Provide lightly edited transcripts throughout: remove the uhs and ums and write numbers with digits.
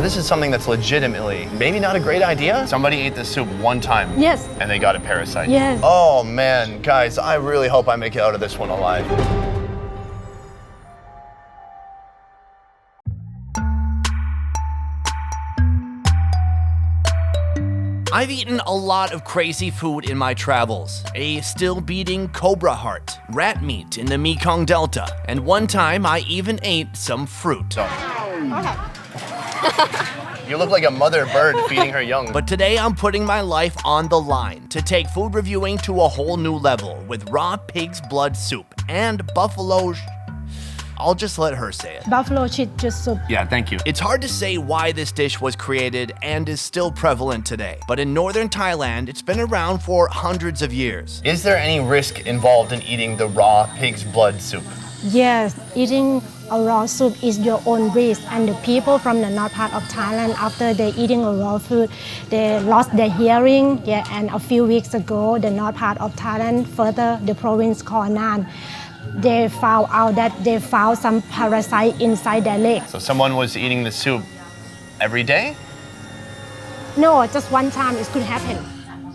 this is something that's legitimately maybe not a great idea. Somebody ate this soup one time. Yes. And they got a parasite. Yes. Oh man, guys, I really hope I make it out of this one alive. I've eaten a lot of crazy food in my travels. A still-beating cobra heart, rat meat in the Mekong Delta, and one time I even ate some fruit. You look like a mother bird feeding her young. But today I'm putting my life on the line to take food reviewing to a whole new level with raw pig's blood soup and buffalo I'll just let her say it. Buffalo chicken soup. Yeah, thank you. It's hard to say why this dish was created and is still prevalent today, but in northern Thailand, it's been around for hundreds of years. Is there any risk involved in eating the raw pig's blood soup? Yes, eating a raw soup is your own risk, and the people from the north part of Thailand, after they eating a raw food, they lost their hearing. Yeah, and a few weeks ago, the north part of Thailand, further the province called Nan, they found out that they found some parasite inside their leg. So someone was eating the soup every day? No, just one time it could happen.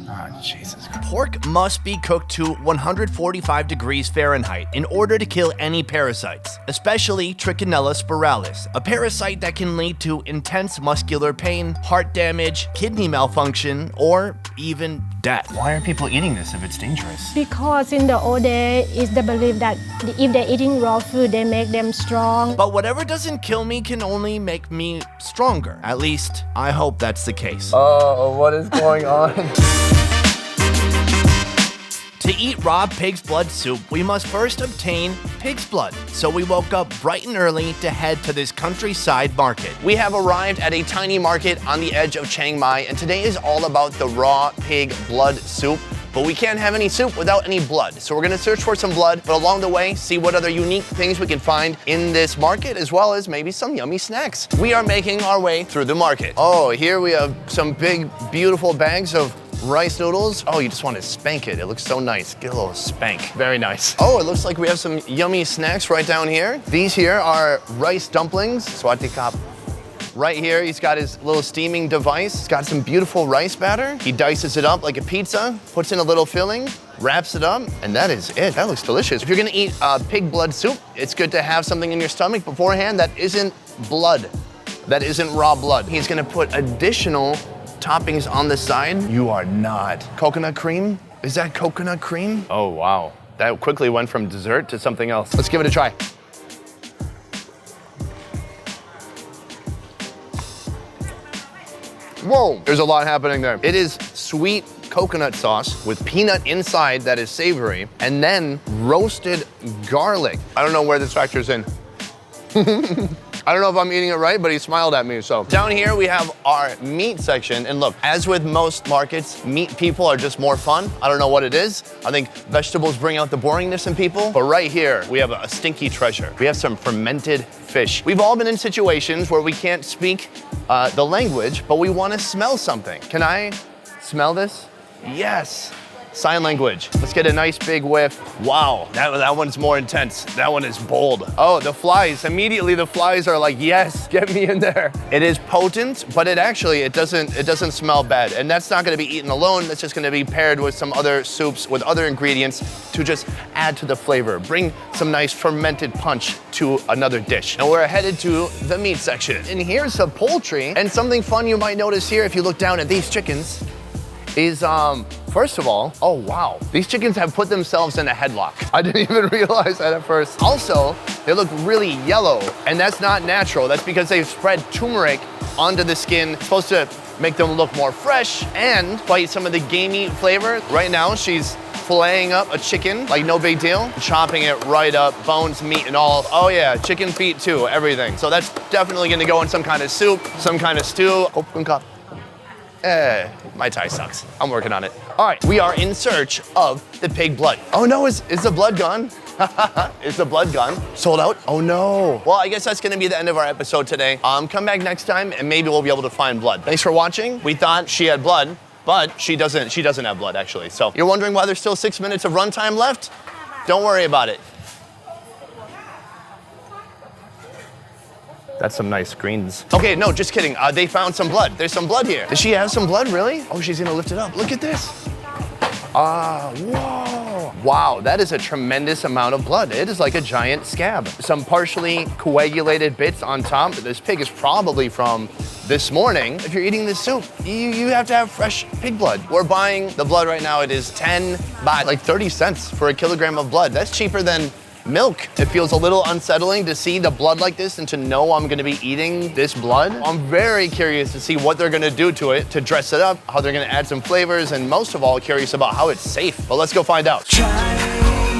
Oh, Jesus. Pork must be cooked to 145 degrees Fahrenheit in order to kill any parasites, especially Trichinella spiralis, a parasite that can lead to intense muscular pain, heart damage, kidney malfunction, or even death. Why are people eating this if it's dangerous? Because in the old days, it's the belief that if they're eating raw food, they make them strong. But whatever doesn't kill me can only make me stronger. At least, I hope that's the case. Oh, what is going on? To eat raw pig's blood soup, we must first obtain pig's blood. So we woke up bright and early to head to this countryside market. We have arrived at a tiny market on the edge of Chiang Mai, and today is all about the raw pig blood soup. But we can't have any soup without any blood. So we're gonna search for some blood, but along the way, see what other unique things we can find in this market, as well as maybe some yummy snacks. We are making our way through the market. Oh, here we have some big, beautiful bags of rice noodles. Oh, you just want to spank it. It looks so nice. Get a little spank. Very nice. Oh, it looks like we have some yummy snacks right down here. These here are rice dumplings. Swatikap. Right here, he's got his little steaming device. He's got some beautiful rice batter. He dices it up like a pizza, puts in a little filling, wraps it up, and that is it. That looks delicious. If you're gonna eat pig blood soup, it's good to have something in your stomach beforehand that isn't blood, that isn't raw blood. He's gonna put additional toppings on the side. You are not. Coconut cream? Is that coconut cream? Oh, wow. That quickly went from dessert to something else. Let's give it a try. Whoa, there's a lot happening there. It is sweet coconut sauce with peanut inside that is savory, and then roasted garlic. I don't know where this factors in. I don't know if I'm eating it right, but he smiled at me, so. Down here, we have our meat section. And look, as with most markets, meat people are just more fun. I don't know what it is. I think vegetables bring out the boringness in people. But right here, we have a stinky treasure. We have some fermented fish. We've all been in situations where we can't speak the language, but we want to smell something. Can I smell this? Yes. Sign language. Let's get a nice big whiff. Wow, that one's more intense. That one is bold. Oh, the flies. Immediately the flies are like, yes, get me in there. It is potent, but it doesn't smell bad. And that's not gonna be eaten alone. That's just gonna be paired with some other soups with other ingredients to just add to the flavor. Bring some nice fermented punch to another dish. And we're headed to the meat section. And here's some poultry. And something fun you might notice here if you look down at these chickens is, first of all, oh wow, these chickens have put themselves in a headlock. I didn't even realize that at first. Also, they look really yellow, and that's not natural. That's because they've spread turmeric onto the skin. It's supposed to make them look more fresh and fight some of the gamey flavor. Right now, she's filleting up a chicken, like no big deal, chopping it right up, bones, meat, and all. Oh yeah, chicken feet too, everything. So that's definitely gonna go in some kind of soup, some kind of stew. Open cup. My Thai sucks. I'm working on it. All right, we are in search of the pig blood. Oh no, is the blood gone? Is the blood gone? Sold out? Oh no. Well, I guess that's gonna be the end of our episode today. Come back next time and maybe we'll be able to find blood. Thanks for watching. We thought she had blood, but she doesn't have blood actually. So you're wondering why there's still 6 minutes of runtime left? Don't worry about it. That's some nice greens. Okay, no, just kidding. They found some blood. There's some blood here. Does she have some blood, really? Oh, she's gonna lift it up. Look at this. Whoa. Wow, that is a tremendous amount of blood. It is like a giant scab. Some partially coagulated bits on top. This pig is probably from this morning. If you're eating this soup, you have to have fresh pig blood. We're buying the blood right now. It is 10 baht, like 30 cents for a kilogram of blood. That's cheaper than milk. It feels a little unsettling to see the blood like this and to know I'm gonna be eating this blood. I'm very curious to see what they're gonna do to it to dress it up, how they're gonna add some flavors, and most of all, curious about how it's safe. But let's go find out. Try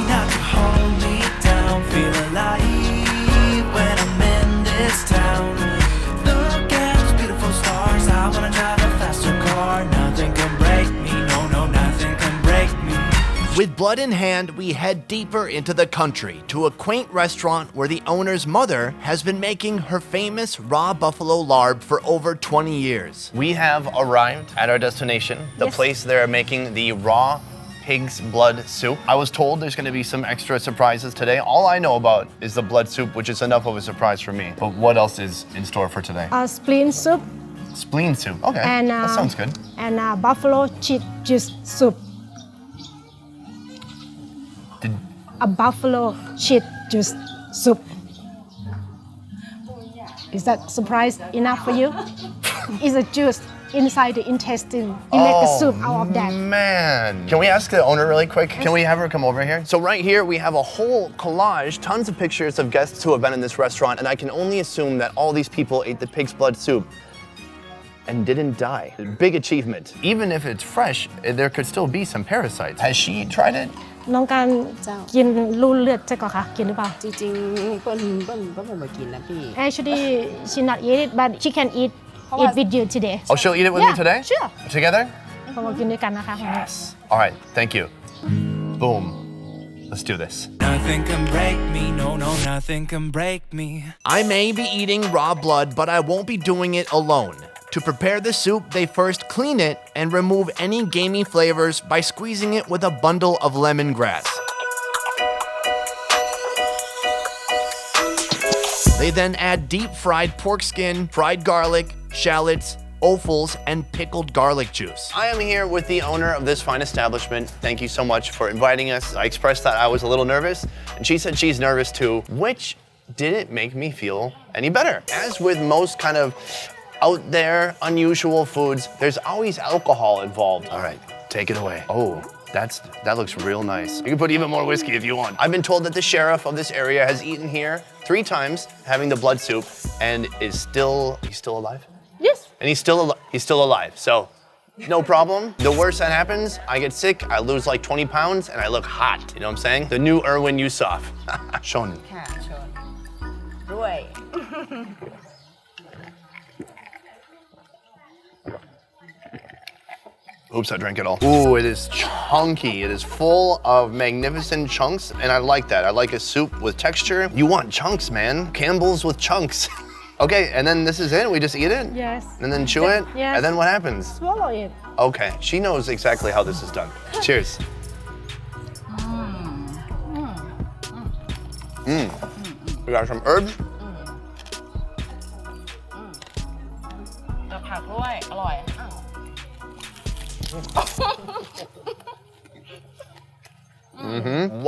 not to hold me down, feel alive when I'm in this town. Look at those beautiful stars, I wanna drive a faster car. Nothing can break me, no, nothing can break me. With blood in hand, we head deeper into the country to a quaint restaurant where the owner's mother has been making her famous raw buffalo larb for over 20 years. We have arrived at our destination, the place they're making the raw pig's blood soup. I was told there's gonna be some extra surprises today. All I know about is the blood soup, which is enough of a surprise for me. But what else is in store for today? Spleen soup Spleen soup, okay, and that sounds good. and buffalo cheese juice soup. A buffalo cheese juice soup. Is that surprise enough for you? It's a juice inside the intestine. You make a soup out of that. Man. Can we ask the owner really quick? Can we have her come over here? So right here we have a whole collage, tons of pictures of guests who have been in this restaurant, and I can only assume that all these people ate the pig's blood soup and didn't die. Big achievement. Even if it's fresh, there could still be some parasites. Has she tried it? น้องการกินรูเลือดใช่ก่อนคะกินหรือเปล่า จริงๆเปิ้ลมากินนะพี่ Actually she not eat it but she can eat with you today. Oh, she'll eat it with me today? Sure. Together? เรามากินด้วยกันนะคะ Yes. All right, thank you. Boom. Let's do this. Nothing can break me, no, nothing can break me. I may be eating raw blood, but I won't be doing it alone. To prepare the soup, they first clean it and remove any gamey flavors by squeezing it with a bundle of lemongrass. They then add deep-fried pork skin, fried garlic, shallots, offals, and pickled garlic juice. I am here with the owner of this fine establishment. Thank you so much for inviting us. I expressed that I was a little nervous, and she said she's nervous too, which didn't make me feel any better. As with most kind of out there, unusual foods, there's always alcohol involved. All right, take it away. Oh, that looks real nice. You can put even more whiskey if you want. I've been told that the sheriff of this area has eaten here 3 times, having the blood soup, and he's still alive? Yes. And he's still alive, so no problem. The worst that happens, I get sick, I lose like 20 pounds, and I look hot. You know what I'm saying? The new Erwin Yusuf. Shon. ค่ะชนด้วย Oops, I drank it all. Ooh, it is chunky. It is full of magnificent chunks, and I like that. I like a soup with texture. You want chunks, man. Campbell's with chunks. Okay, and then this is it? We just eat it? Yes. And then chew it? Yes. And then what happens? Swallow it. Okay, she knows exactly how this is done. Cheers. We got some herbs. กับผักด้วยอร่อย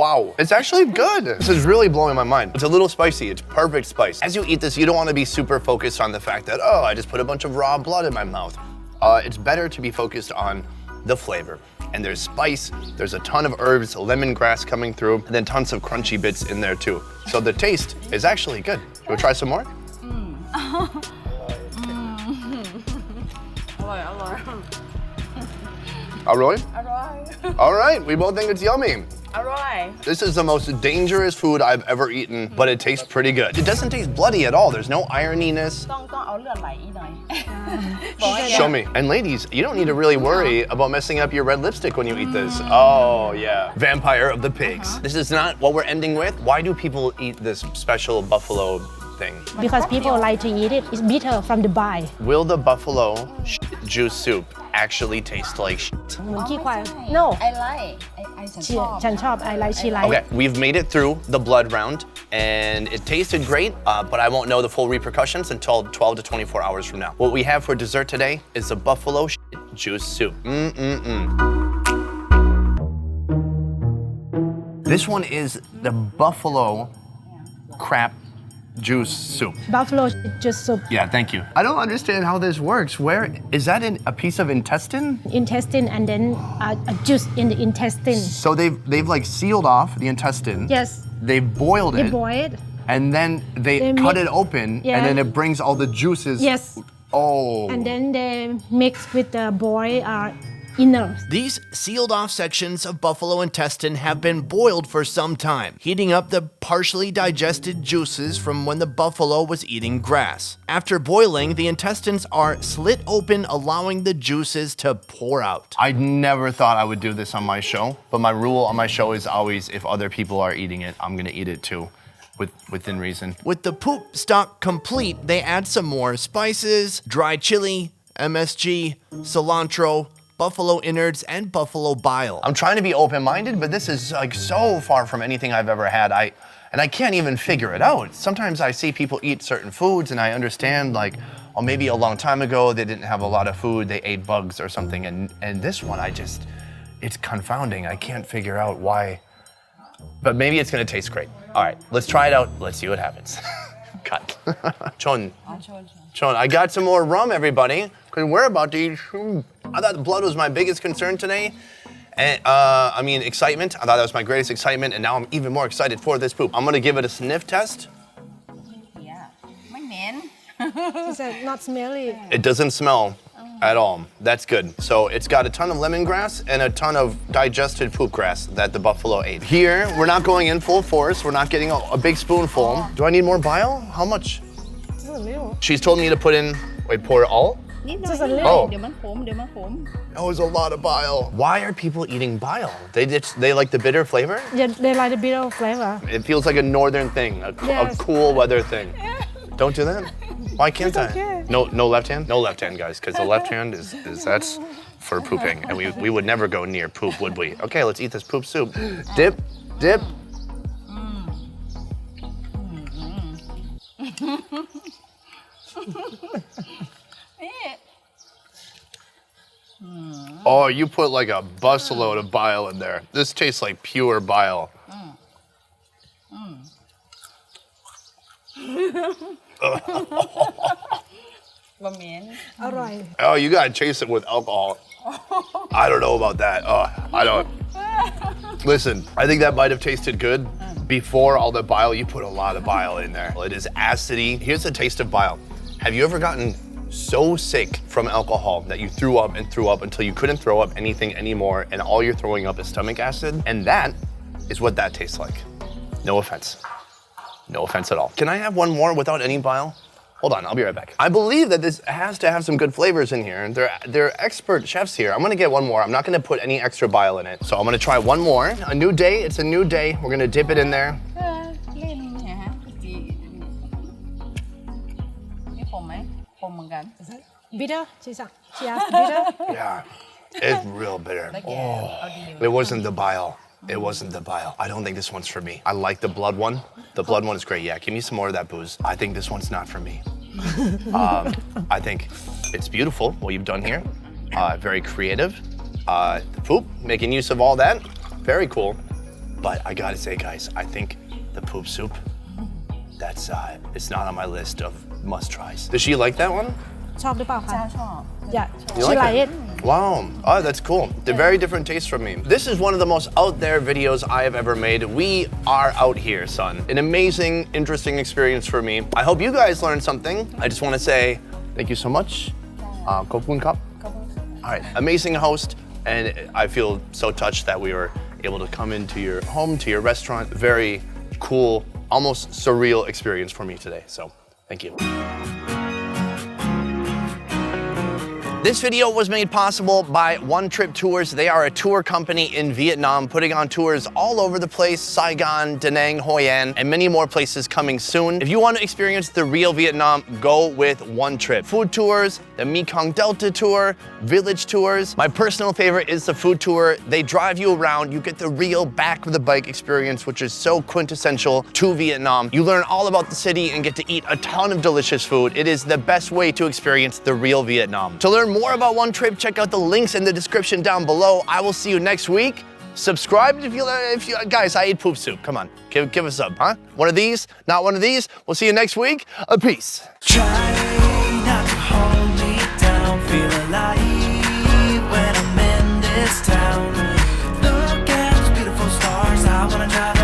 Wow, it's actually good. This is really blowing my mind. It's a little spicy, it's perfect spice. As you eat this, you don't want to be super focused on the fact that, oh, I just put a bunch of raw blood in my mouth. It's better to be focused on the flavor. And there's spice, there's a ton of herbs, lemongrass coming through, and then tons of crunchy bits in there too. So the taste is actually good. Should we try some more? อร่อยอร่อย Oh, really? อร่อย All right, we both think it's yummy. อร่อย This is the most dangerous food I've ever eaten, but it tastes pretty good. It doesn't taste bloody at all. There's no ironiness. ต้องเอาเลือดไหลอีกหน่อย Show me. And ladies, you don't need to really worry about messing up your red lipstick when you eat this. Oh, yeah. Vampire of the pigs. This is not what we're ending with. Why do people eat this special buffalo thing. Because people like to eat it. It's bitter from the bile. Will the buffalo juice soup actually taste like shit? เหมือนขี้ควาย No I like ฉันชอบ ฉันชอบ I like she like Okay, we've made it through the blood round and it tasted great, but I won't know the full repercussions until 12 to 24 hours from now. What we have for dessert today is the buffalo juice soup. This one is the buffalo crap juice soup. Buffalo juice soup Yeah, thank you. I don't understand how this works. Where is that in a piece of intestine? intestine and then juice in the intestine So they've like sealed off the intestine. Yes They've boiled they it. boil it And then they They cut mix- it open, Yeah. and then it brings all the juices. Yes Oh. and then they mix with the boil inner These sealed off sections of buffalo intestine have been boiled for some time, heating up the partially digested juices from when the buffalo was eating grass. After boiling, the intestines are slit open, allowing the juices to pour out. I never thought I would do this on my show, but my rule on my show is always if other people are eating it, I'm gonna eat it too, within reason. With the poop stock complete, they add some more spices, dry chili, MSG, cilantro, buffalo innards, and buffalo bile. I'm trying to be open-minded, but this is like so far from anything I've ever had. I can't even figure it out. Sometimes I see people eat certain foods and I understand like, oh, maybe a long time ago they didn't have a lot of food, they ate bugs or something. And this one, it's confounding. I can't figure out why, but maybe it's gonna taste great. All right, let's try it out. Let's see what happens. Cut. Chon, I got some more rum, everybody, because we're about to eat. I thought the blood was my biggest concern today. And, excitement. I thought that was my greatest excitement, and now I'm even more excited for this poop. I'm gonna give it a sniff test. ไม่เหม็น She said not smelly It doesn't smell at all. That's good. So it's got a ton of lemongrass and a ton of digested poop grass that the buffalo ate. Here, we're not going in full force. We're not getting a big spoonful. Do I need more bile? How much? just a little She's told me to put in, wait, pour it all? นิดหน่อย Just a little. Oh. เดี๋ยวมันขม That was a lot of bile. Why are people eating bile? They like the bitter flavor? they like the bitter flavor It feels like a northern thing, a Yes. cool weather thing. Don't do that. Why can't It's I? okay. No left hand? No left hand, guys, because the left hand is that's for pooping, and we would never go near poop, would we? Okay, let's eat this poop soup. Dip. Oh, you put like a busload of bile in there. This tastes like pure bile. บะเหม็น อร่อย Oh, you gotta chase it with alcohol. I don't know about that. Oh, I don't. Listen, I think that might have tasted good before all the bile. You put a lot of bile in there. It is acidy. Here's the taste of bile. Have you ever gotten so sick from alcohol that you threw up until you couldn't throw up anything anymore, and all you're throwing up is stomach acid? And that is what that tastes like. No offense. No offense at all. Can I have one more without any bile? Hold on, I'll be right back. I believe that this has to have some good flavors in here. They're expert chefs here. I'm gonna get one more. I'm not gonna put any extra bile in it. So I'm gonna try one more. A new day, it's a new day. We're gonna dip it in there. เล่นเนี่ยฮะจีนี่ขมไหมขมเหมือนกัน bitter she asked bitter Yeah, it's real bitter. แล้วแกเอาดี It wasn't the bile. It wasn't the bile. I don't think this one's for me. I like the blood one. The blood one is great. Yeah, give me some more of that booze. I think this one's not for me. I think it's beautiful what you've done here. Very creative. The poop, making use of all that. Very cool. But I gotta say, guys, I think the poop soup, that's it's not on my list of must tries. Does she like that one? ชอบหรือเปล่าคะ ชอบ yeah You she like like it? it Wow. Oh, that's cool. They're very different tastes from me. This is one of the most out there videos I have ever made. We are out here, son. An amazing, interesting experience for me. I hope you guys learned something. I just want to say thank you so much. Kopun Cup. All right. Amazing host. And I feel so touched that we were able to come into your home, to your restaurant. Very cool, almost surreal experience for me today. So thank you. This video was made possible by Onetrip Tours. They are a tour company in Vietnam putting on tours all over the place, Saigon, Da Nang, Hoi An, and many more places coming soon. If you want to experience the real Vietnam, go with Onetrip. Food tours, the Mekong Delta tour, village tours. My personal favorite is the food tour. They drive you around, you get the real back of the bike experience, which is so quintessential to Vietnam. You learn all about the city and get to eat a ton of delicious food. It is the best way to experience the real Vietnam. To learn more about Onetrip, check out the links in the description down below. I will see you next week. Subscribe if you guys, I eat poop soup. Come on, give us up, huh? One of these, not one of these. We'll see you next week. Peace. Try not to hold me down, feel alive when I'm in this town. Look at those beautiful stars, I wanna drive